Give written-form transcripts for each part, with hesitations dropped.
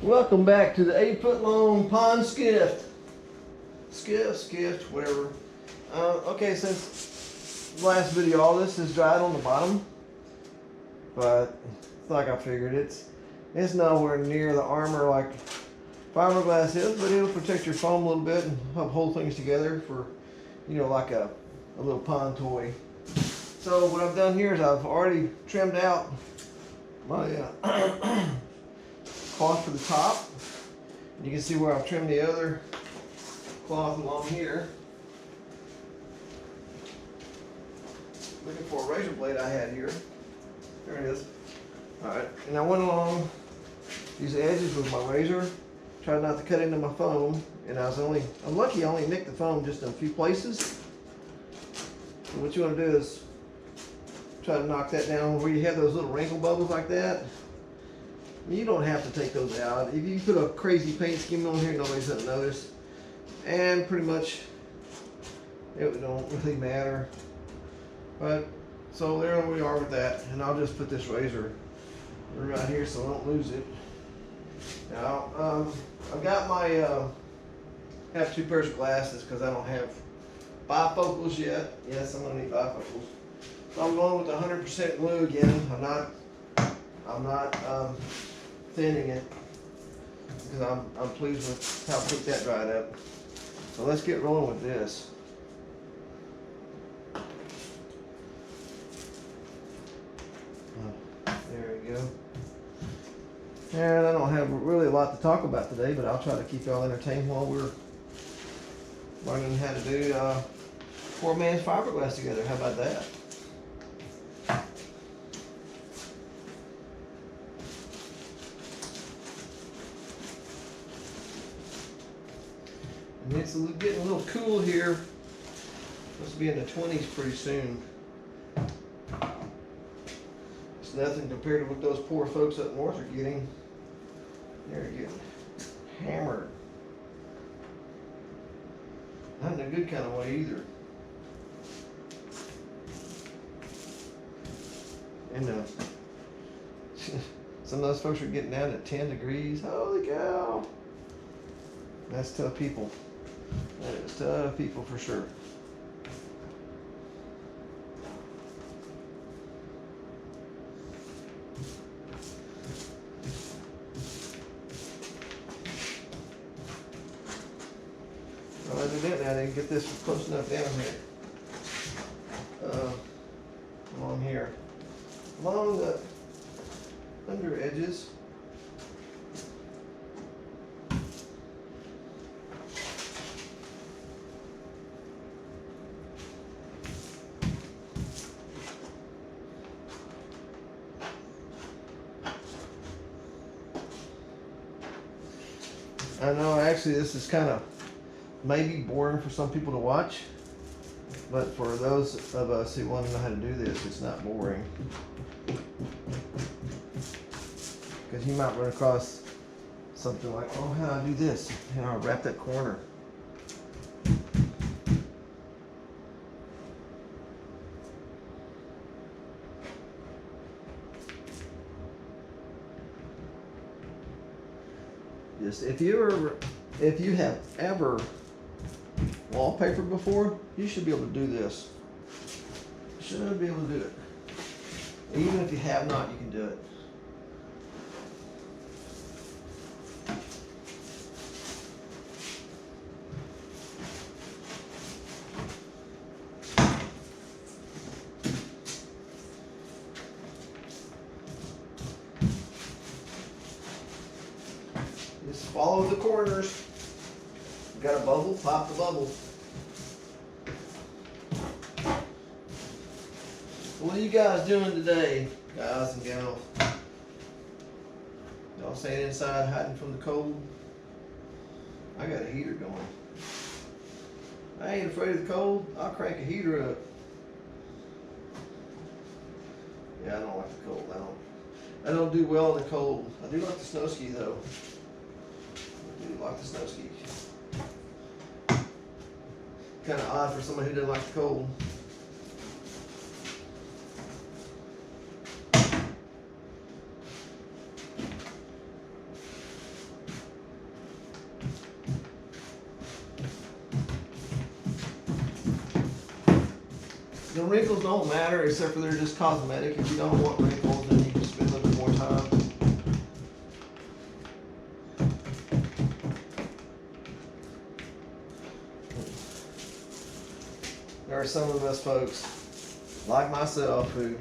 Welcome back to the 8-foot long pond skiff, whatever. Okay, since the last video, all this is dried on the bottom, but it's like I figured, it's nowhere near the armor like fiberglass is, but it'll protect your foam a little bit and help hold things together for, you know, like a little pond toy. So what I've done here is I've already trimmed out my cloth for the top. You can see where I've trimmed the other cloth along here. Looking for a razor blade I had here. There it is. Alright, and I went along these edges with my razor, tried not to cut into my foam, and I'm lucky I only nicked the foam just in a few places. So what you want to do is try to knock that down where you have those little wrinkle bubbles like that. You don't have to take those out. If you put a crazy paint scheme on here, nobody's gonna notice. And pretty much, it don't really matter. But, so there we are with that. And I'll just put this razor right here so I don't lose it. Now, I've got my, have 2 pairs of glasses because I don't have bifocals yet. Yes, I'm gonna need bifocals. So I'm going with 100% glue again. I'm not thinning it because I'm pleased with how quick that dried up. So let's get rolling with this. There we go. And I don't have really a lot to talk about today, but I'll try to keep y'all entertained while we're learning how to do 4-man's fiberglass together. How about that? And it's getting a little cool here. Supposed to be in the 20s pretty soon. It's nothing compared to what those poor folks up north are getting. They're getting hammered. Not in a good kind of way either. And some of those folks are getting down to 10 degrees. Holy cow! That's tough people. That is tough people for sure. Well, evidently I didn't get this close enough down here. Along here. Along the under edges. I know actually this is kind of maybe boring for some people to watch, but for those of us who want to know how to do this, it's not boring. Because you might run across something like, oh, how do I do this? And I'll wrap that corner. If you have ever wallpapered before, you should be able to do this. You should be able to do it. Even if you have not, you can do it. Just follow the corners. You got a bubble, pop the bubble. What are you guys doing today, guys and gals? Y'all staying inside hiding from the cold? I got a heater going. I ain't afraid of the cold. I'll crank a heater up. Yeah, I don't like the cold. I don't do well in the cold. I do like the snow ski though. I do like the snow ski. Kind of odd for somebody who doesn't like the cold. The wrinkles don't matter except for they're just cosmetic. If you don't want wrinkles, then you can spend a little bit more time. There are some of us folks, like myself, who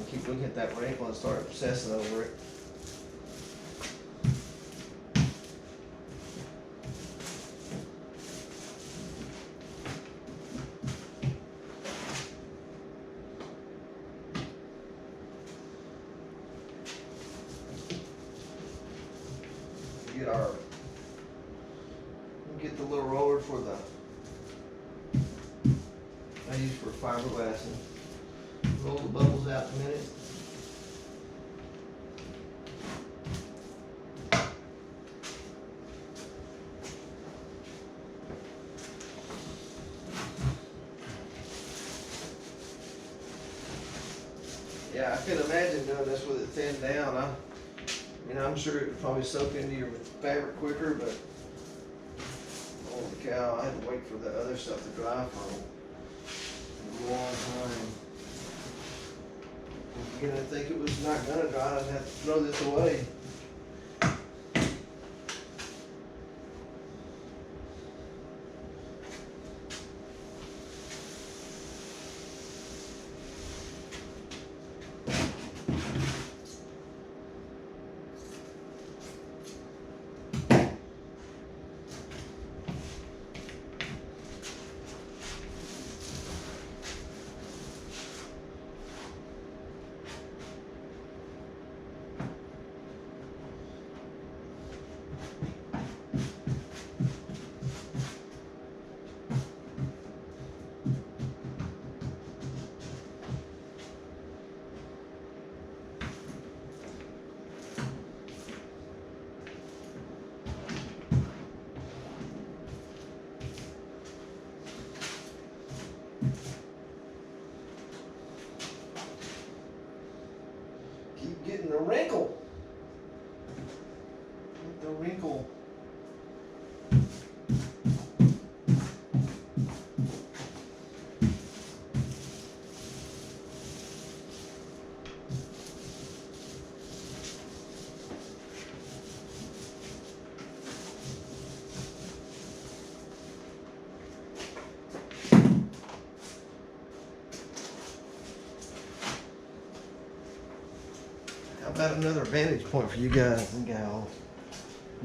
keep looking at that wrinkle and start obsessing over it. Get the little roller for the I use for fiberglass and roll the bubbles out in a minute. Yeah, I could imagine doing this with it thinned down. I mean, I'm sure it would probably soak into your fabric quicker, but holy cow, I had to wait for the other stuff to dry for a long time. If you're gonna think it was not gonna dry, I'd have to throw this away. Keep getting the wrinkle. Get the wrinkle. How about another vantage point for you guys and gals,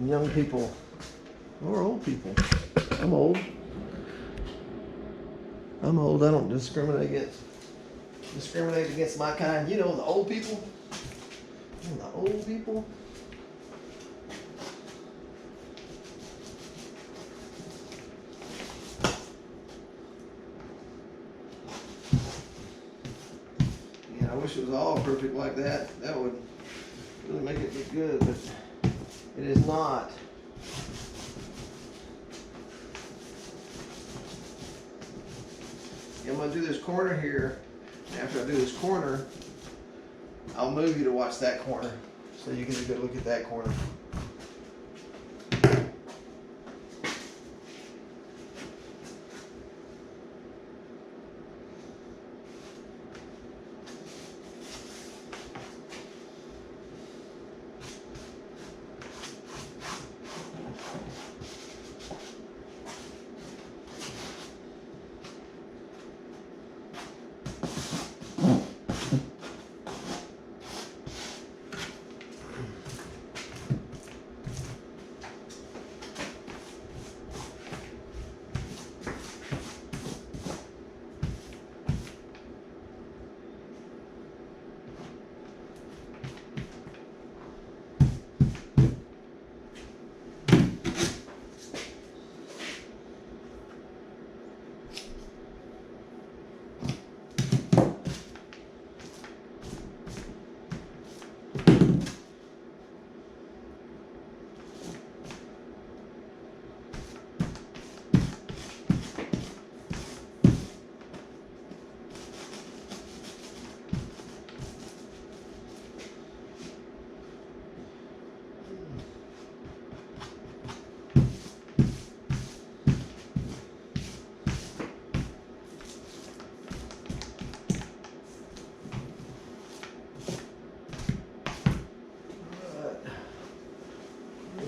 young people, or old people? I'm old. I'm old. I don't discriminate against my kind. You know, the old people. The old people. Yeah, I wish it was all perfect like that. That would really make it look good, but it is not. I'm going to do this corner here. After I do this corner, I'll move you to watch that corner so you get a good look at that corner.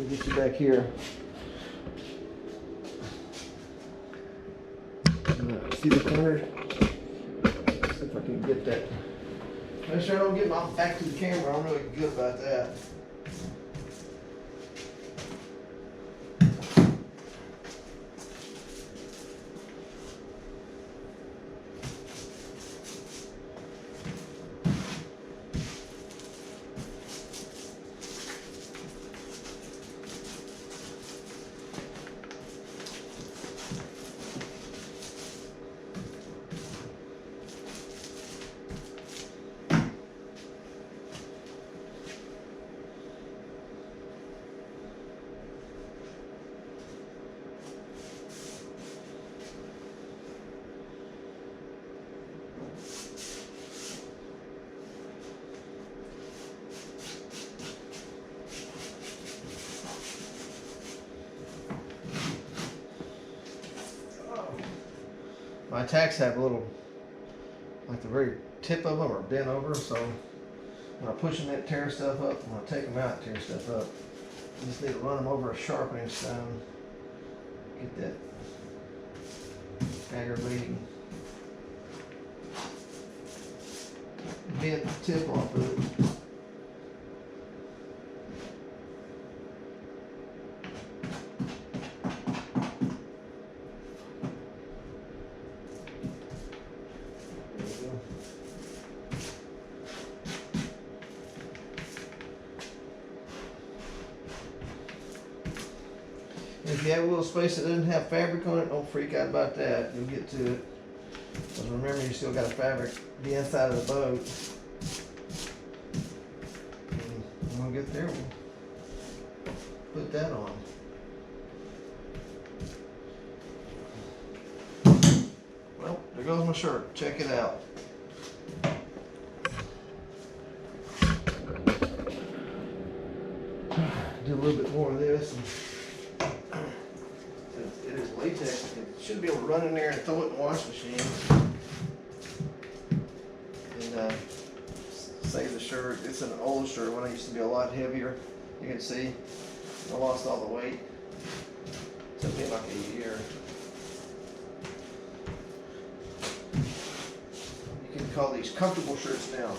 get you back here. See the corner? See if I can get that. Make sure I don't get my back to the camera. I'm really good about that. My tacks have a little, like the very tip of them are bent over, so when I push them, it tears stuff up. When I take them out, it tears stuff up. I just need to run them over a sharpening stone, get that aggravating bent tip off of it. If you have a little space that doesn't have fabric on it, don't freak out about that. You'll get to it. Because remember, you still got a fabric the inside of the boat. And when we get there, we'll put that on. Well, there goes my shirt. Check it out. Do a little bit more of this. It is latex. It should be able to run in there and throw it in the wash machine. And save the shirt. It's an old shirt. When I used to be a lot heavier. You can see I lost all the weight. It took me like a year. You can call these comfortable shirts now.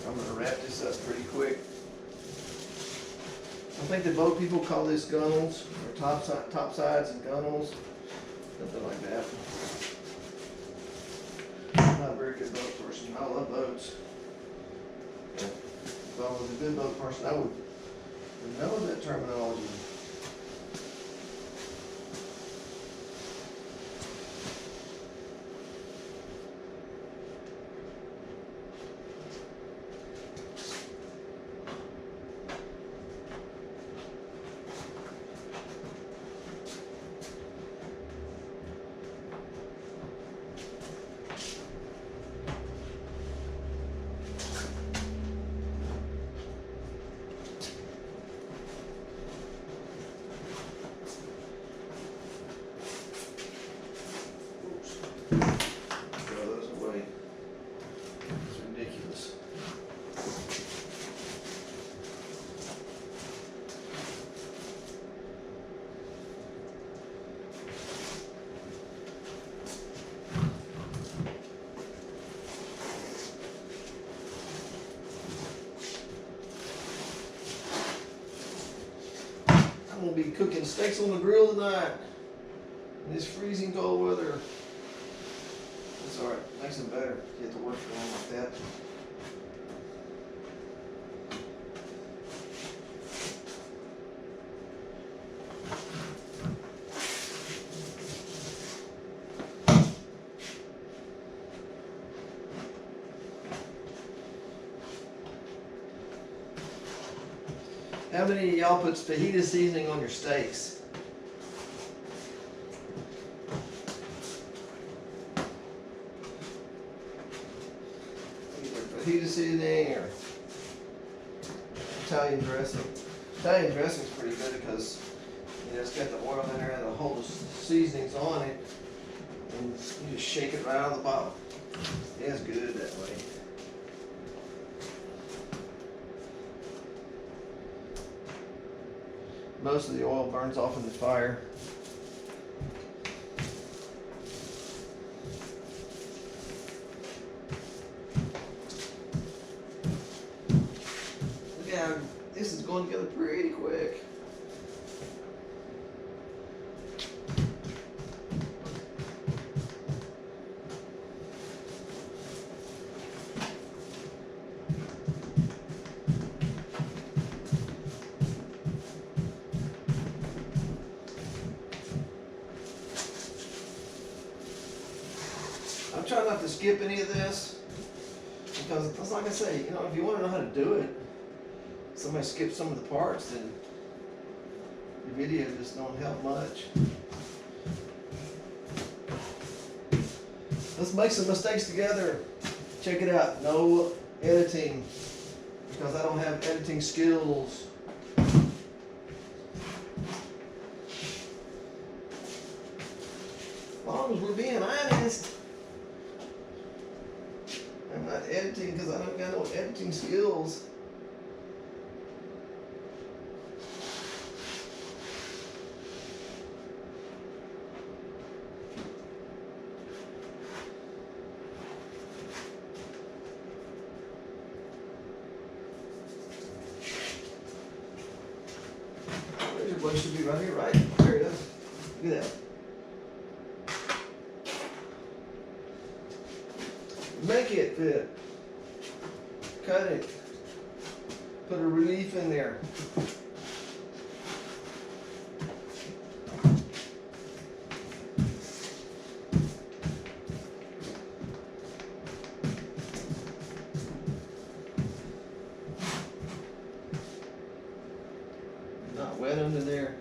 I'm going to wrap this up pretty quick. I think the boat people call this gunnels, or top sides and gunnels, something like that. I'm not a very good boat person. I love boats. But if I was a good boat person, I would know that terminology. Throw those away. It's ridiculous. I'm gonna be cooking steaks on the grill tonight in this freezing cold weather. It's alright, makes them better. You have to work for them like that. How many of y'all put fajita seasoning on your steaks? Fajita seasoning or Italian dressing. Italian dressing is pretty good because it's got the oil in there and it'll hold the seasonings on it, and you just shake it right out of the bottle. It's good that way. Most of the oil burns off in the fire. Look how this is going together pretty quick. I'm trying not to skip any of this because it's like I say, you know, if you want to know how to do it, somebody skips some of the parts, then your video just don't help much. Let's make some mistakes together. Check it out. No editing because I don't have editing skills. As long as we're being honest. I'm not editing because I don't got no editing skills. Razor blade should be right here, right? There it is. Look at that. Make it fit. Cut it. Put a relief in there. Not wet under there.